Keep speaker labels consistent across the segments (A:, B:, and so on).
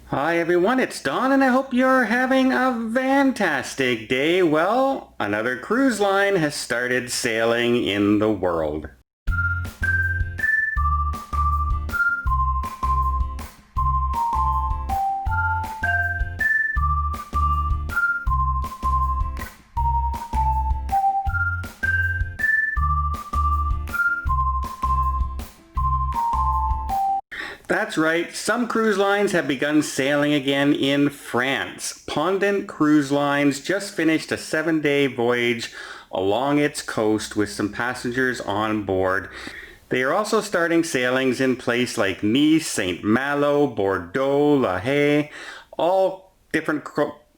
A: Hi everyone, it's Don and I hope you're having a fantastic day. Well, another cruise line has started sailing in the world. That's right, some cruise lines have begun sailing again in France. Ponant Cruise Lines just finished a 7-day voyage along its coast with some passengers on board. They are also starting sailings in places like Nice, St. Malo, Bordeaux, La Haye, all different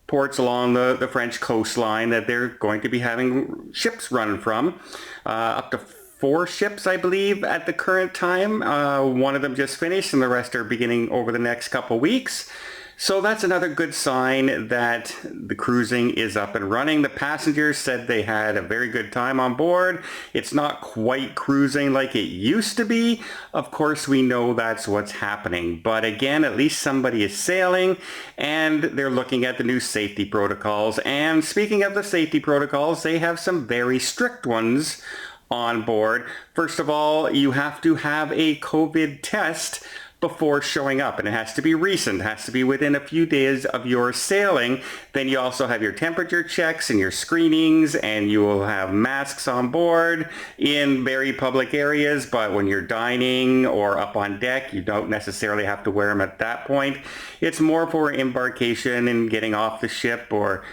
A: ports along the French coastline that they're going to be having ships run from. Up to 4 ships, I believe, at the current time. One of them just finished and the rest are beginning over the next couple weeks. So that's another good sign that the cruising is up and running. The passengers said they had a very good time on board. It's not quite cruising like it used to be. Of course, we know that's what's happening. But again, at least somebody is sailing and they're looking at the new safety protocols. And speaking of the safety protocols, they have some very strict ones on board. First of all, you have to have a COVID test before showing up, and it has to be recent. It has to be within a few days of your sailing. Then you also have your temperature checks and your screenings, and you will have masks on board in very public areas, but when you're dining or up on deck, you don't necessarily have to wear them at that point. It's more for embarkation and getting off the ship, or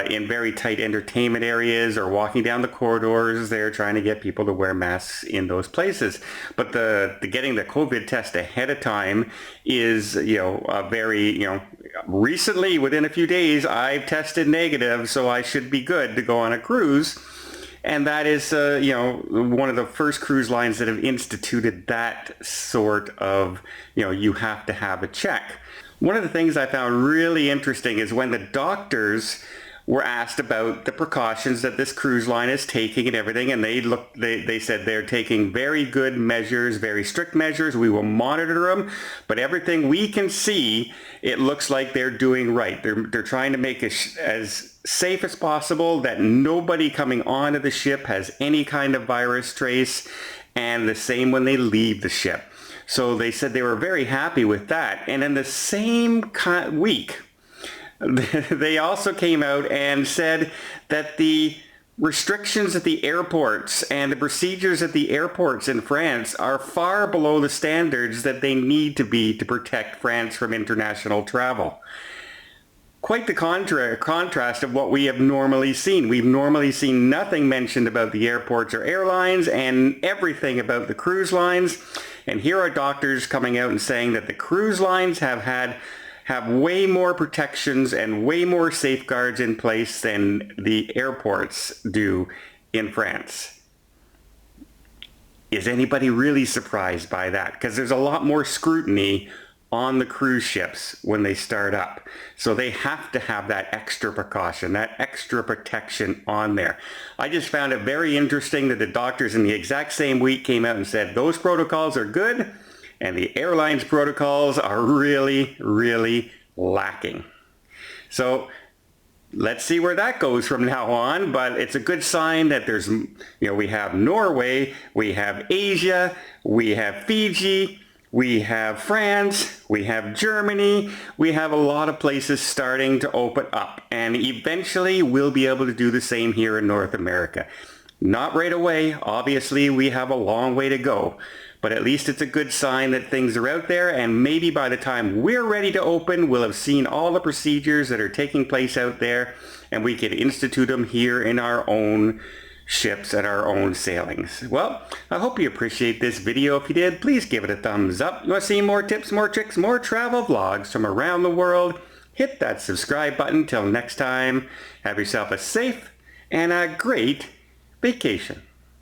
A: in very tight entertainment areas or walking down the corridors. They're trying to get people to wear masks in those places. But the getting the COVID test ahead of time is, very, recently, within a few days, I've tested negative, so I should be good to go on a cruise. And that is, one of the first cruise lines that have instituted that sort of, you have to have a check. One of the things I found really interesting is when the doctors were asked about the precautions that this cruise line is taking and everything, and they said they're taking very good measures, very strict measures. We will monitor them, but everything we can see, it looks like they're doing right. They're trying to make it as safe as possible, that nobody coming onto the ship has any kind of virus trace, and the same when they leave the ship. So they said they were very happy with that. And in the same week, they also came out and said that the restrictions at the airports and the procedures at the airports in France are far below the standards that they need to be to protect France from international travel. Quite the contrast of what we have normally seen. We've normally seen nothing mentioned about the airports or airlines and everything about the cruise lines. And here are doctors coming out and saying that the cruise lines have way more protections and way more safeguards in place than the airports do in France. Is anybody really surprised by that? Because there's a lot more scrutiny on the cruise ships when they start up. So they have to have that extra precaution, that extra protection on there. I just found it very interesting that the doctors in the exact same week came out and said those protocols are good and the airlines protocols are really, really lacking. So let's see where that goes from now on, but it's a good sign that there's, we have Norway, we have Asia, we have Fiji, we have France, we have Germany, we have a lot of places starting to open up, and eventually we'll be able to do the same here in North America. Not right away, obviously we have a long way to go, but at least it's a good sign that things are out there, and maybe by the time we're ready to open, we'll have seen all the procedures that are taking place out there, and we can institute them here in our own ships at our own sailings. Well, I hope you appreciate this video. If you did, please give it a thumbs up. You want to see more tips, more tricks, more travel vlogs from around the world? Hit that subscribe button. Till next time, have yourself a safe and a great vacation.